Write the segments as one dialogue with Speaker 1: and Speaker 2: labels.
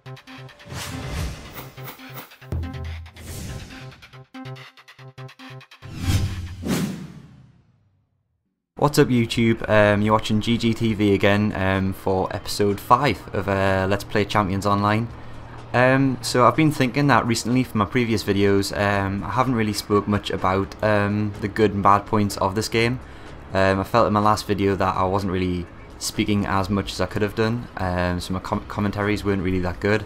Speaker 1: What's up YouTube, you're watching GGTV again for episode 5 of Let's Play Champions Online. So I've been thinking that recently from my previous videos I haven't really spoke much about the good and bad points of this game. I felt in my last video that I wasn't really speaking as much as I could have done, so my commentaries weren't really that good.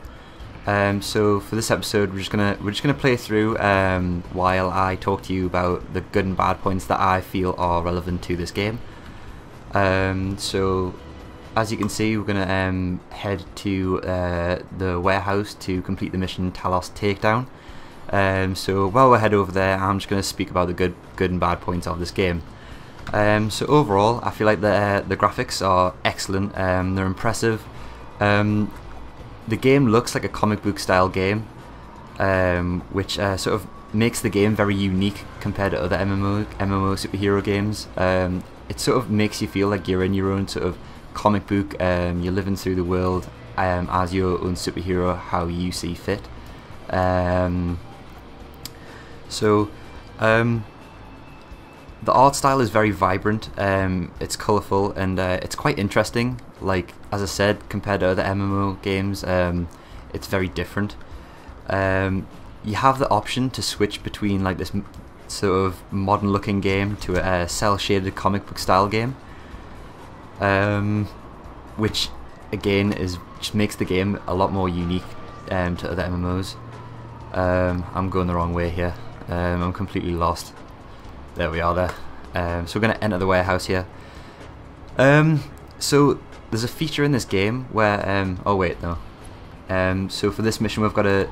Speaker 1: So for this episode we're just gonna play through while I talk to you about the good and bad points that I feel are relevant to this game. So as you can see, we're gonna head to the warehouse to complete the mission Talos Takedown. So while we're head over there, I'm just gonna speak about the good and bad points of this game. So overall, I feel like the graphics are excellent. They're impressive. The game looks like a comic book style game, which sort of makes the game very unique compared to other MMO superhero games. It sort of makes you feel like you're in your own sort of comic book. You're living through the world as your own superhero, how you see fit. The art style is very vibrant, it's colourful, and it's quite interesting. Like, as I said, compared to other MMO games, it's very different. You have the option to switch between like this sort of modern looking game to a cel shaded comic book style game, which again just makes the game a lot more unique to other MMOs. I'm going the wrong way here. I'm completely lost. There we are there. So we're going to enter the warehouse here. So there's a feature in this game where, oh wait, no. So for this mission we've got to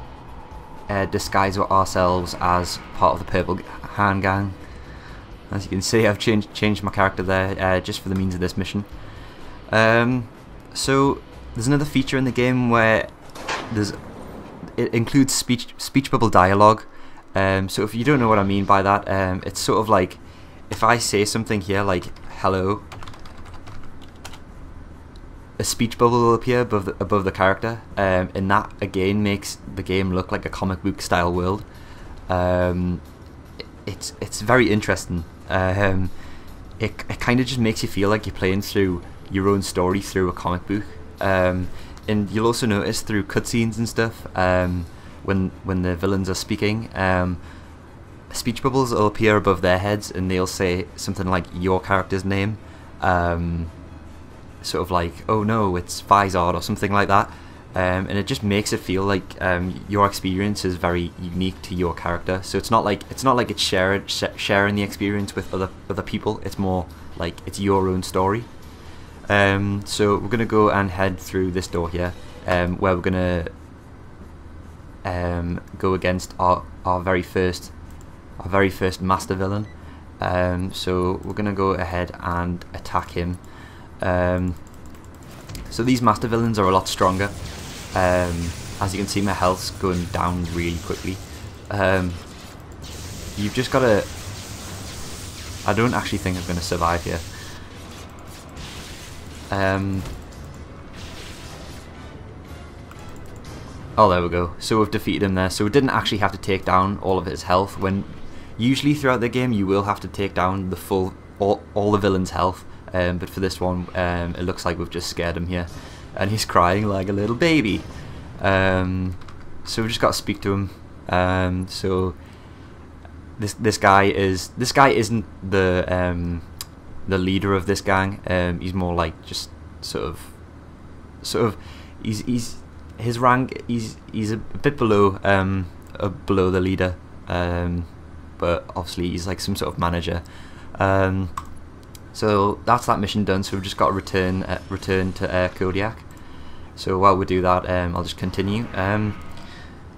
Speaker 1: disguise ourselves as part of the Purple Hand Gang. As you can see, I've changed my character there just for the means of this mission. So there's another feature in the game where it includes speech bubble dialogue. So if you don't know what I mean by that, it's sort of like if I say something here like hello, a speech bubble will appear above the character, and that again makes the game look like a comic book style world. It's very interesting. It kind of just makes you feel like you're playing through your own story through a comic book, and you'll also notice through cutscenes and stuff, when the villains are speaking, speech bubbles will appear above their heads and they'll say something like your character's name, sort of like, oh no, it's Vizard or something like that, and it just makes it feel like your experience is very unique to your character. So it's not like it's sharing the experience with other people. It's more like it's your own story. So we're gonna go and head through this door here, where we're gonna go against our very first master villain. So we're gonna go ahead and attack him. So these master villains are a lot stronger. As you can see, my health's going down really quickly. You've just gotta... I don't actually think I'm gonna survive here. Oh, there we go. So we've defeated him there. So we didn't actually have to take down all of his health. When usually throughout the game you will have to take down the full all the villain's health, but for this one it looks like we've just scared him here, and he's crying like a little baby. So we just got to speak to him. So this guy isn't the leader of this gang. He's more like just sort of he's his rank, he's a bit below the leader, but obviously he's like some sort of manager. So that's that mission done. So we've just got to return to Kodiak. So while we do that, I'll just continue.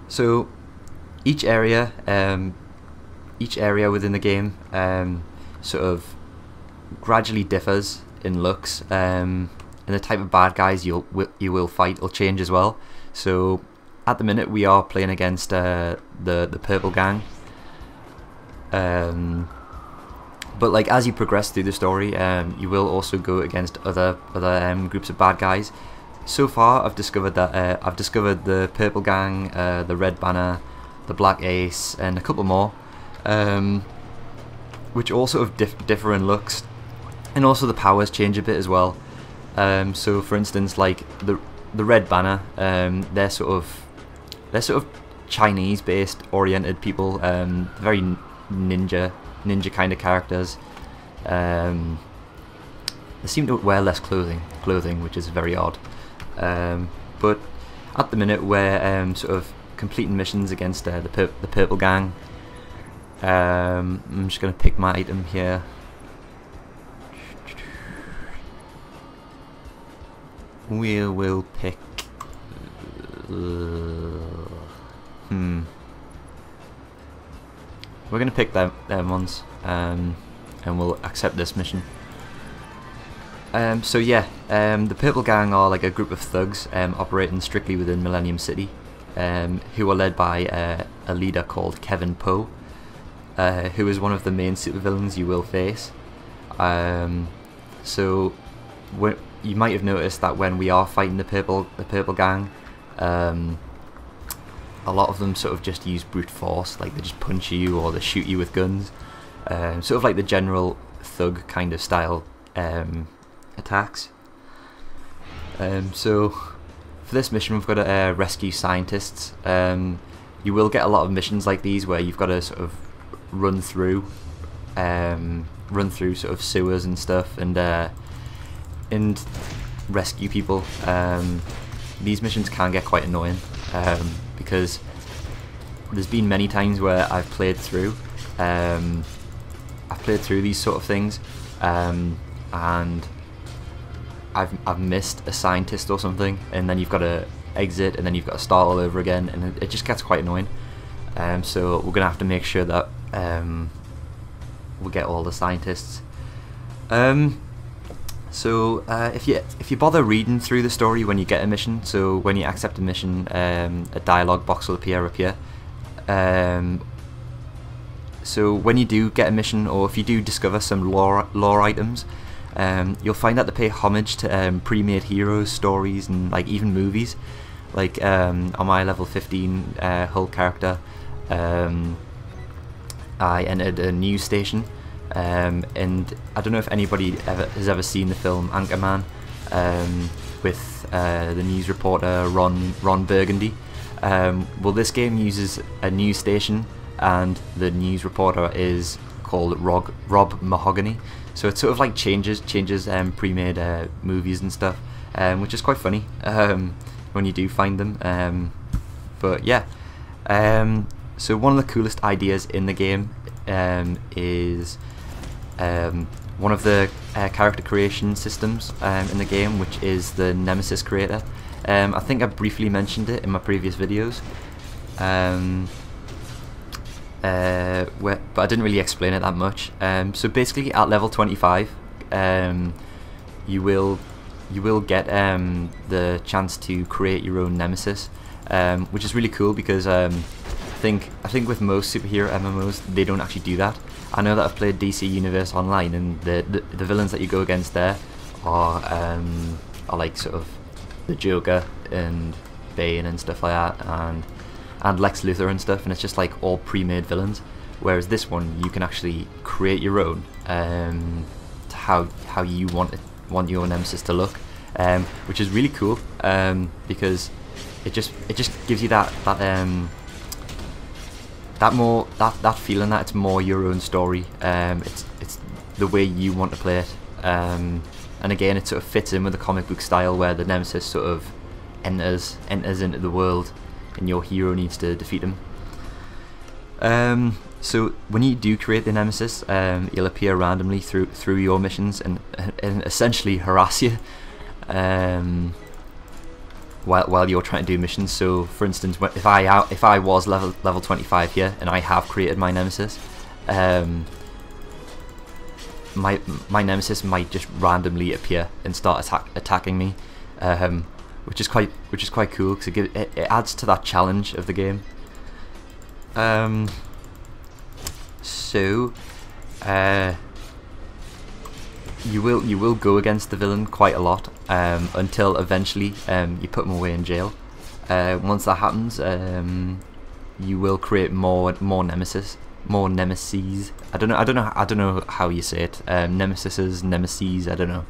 Speaker 1: So each area within the game sort of gradually differs in looks, and the type of bad guys you will fight will change as well. So at the minute we are playing against the Purple Gang, but like as you progress through the story, you will also go against other groups of bad guys. so far I've discovered that I've discovered the Purple Gang, the Red Banner, the Black Ace, and a couple more, which all sort of differ in looks, and also the powers change a bit as well. So for instance, like the Red Banner, they're sort of Chinese-based oriented people, very ninja kind of characters. They seem to wear less clothing, which is very odd. But at the minute we're sort of completing missions against the Purple Gang. I'm just going to pick my item here. We will pick. We're going to pick them ones, and we'll accept this mission. So yeah, the Purple Gang are like a group of thugs operating strictly within Millennium City, who are led by a leader called Kevin Poe, who is one of the main supervillains you will face. So you might have noticed that when we are fighting the Purple Gang, a lot of them sort of just use brute force, like they just punch you or they shoot you with guns, sort of like the general thug kind of style attacks. So for this mission we've got to rescue scientists. You will get a lot of missions like these where you've got to sort of run through sort of sewers and stuff and rescue people. These missions can get quite annoying, because there's been many times where I've played through these sort of things, and I've missed a scientist or something, and then you've got to exit, and then you've got to start all over again, and it just gets quite annoying. So we're gonna have to make sure that we get all the scientists. So if you bother reading through the story when you get a mission, so when you accept a mission, a dialogue box will appear up here. So when you do get a mission, or if you do discover some lore items, you'll find that they pay homage to pre-made heroes, stories, and like even movies. Like on my level 15 Hulk character, I entered a news station. And I don't know if anybody has ever seen the film Anchorman, with the news reporter Ron Burgundy. Well, this game uses a news station, and the news reporter is called Rob Mahogany. So it sort of like changes pre-made movies and stuff, which is quite funny when you do find them. But yeah, so one of the coolest ideas in the game is one of the character creation systems in the game, which is the Nemesis creator. I think I briefly mentioned it in my previous videos, but I didn't really explain it that much. So basically, at level 25, you will get the chance to create your own Nemesis, which is really cool because I think with most superhero MMOs they don't actually do that. I know that I've played DC Universe Online, and the villains that you go against there are like sort of the Joker and Bane and stuff like that, and Lex Luthor and stuff, and it's just like all pre-made villains. Whereas this one, you can actually create your own, to how you want your Nemesis to look, which is really cool, because it just gives you that feeling that it's more your own story. It's the way you want to play it, and again it sort of fits in with the comic book style where the Nemesis sort of enters into the world and your hero needs to defeat him. So when you do create the Nemesis, he'll appear randomly through your missions and essentially harass you while you're trying to do missions. So for instance, if I was level 25 here and I have created my Nemesis, my Nemesis might just randomly appear and start attacking me, which is quite cool because it adds to that challenge of the game. you will go against the villain quite a lot until eventually you put him away in jail. Once that happens, you will create more nemesis. I don't know how you say it. Nemesis, I don't know.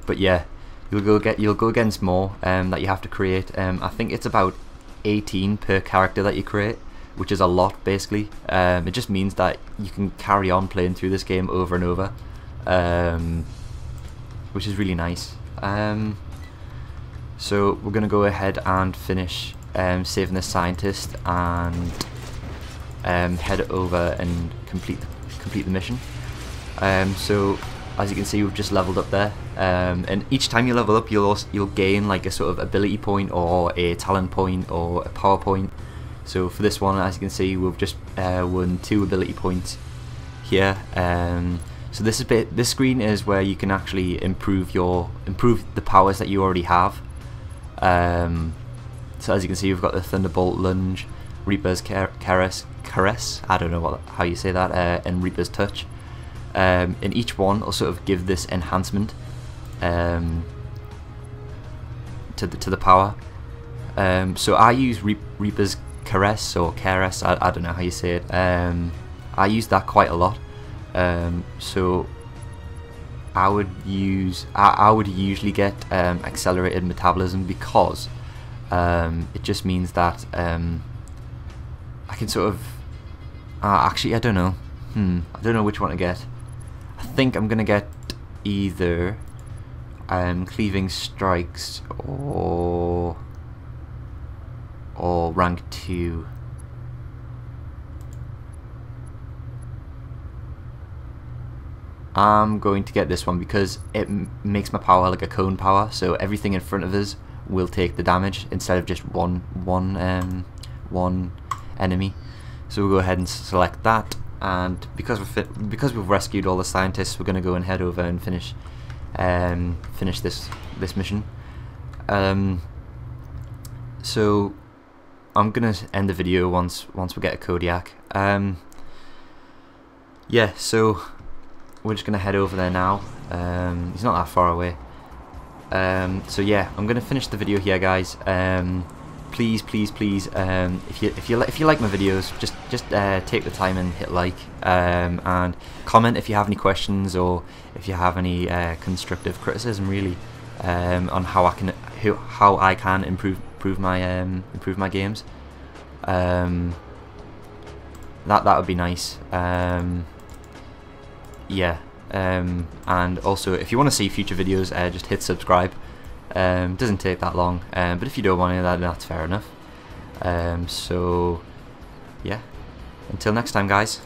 Speaker 1: But yeah, you'll go against more that you have to create. I think it's about 18 per character that you create, which is a lot basically. It just means that you can carry on playing through this game over and over, which is really nice. So we're gonna go ahead and finish saving this scientist and head over and complete the mission. So as you can see, we've just leveled up there, and each time you level up, you'll gain like a sort of ability point or a talent point or a power point. So for this one, as you can see, we've just won 2 ability points here. So this screen is where you can actually improve the powers that you already have. So as you can see, we've got the Thunderbolt Lunge, Reaper's Caress, I don't know how you say that, and Reaper's Touch. And each one will sort of give this enhancement to the power. So I use Reaper's Caress or Caress, I don't know how you say it. I use that quite a lot. So I would usually get accelerated metabolism because it just means that I can sort of actually I don't know which one to get. I think I'm gonna get either Cleaving Strikes or rank 2. I'm going to get this one because it makes my power like a cone power, so everything in front of us will take the damage instead of just one enemy. So we'll go ahead and select that, and because we've rescued all the scientists, we're going to go and head over and finish this mission. So I'm gonna end the video once we get a Kodiak. Yeah, so we're just gonna head over there now. He's not that far away. So yeah, I'm gonna finish the video here, guys. Please, if you like my videos, just take the time and hit like, and comment if you have any questions or if you have any constructive criticism, really, on how I can improve my games. That would be nice. Yeah, and also if you want to see future videos, just hit subscribe. Doesn't take that long, but if you don't want to, that's fair enough. So yeah, until next time, guys.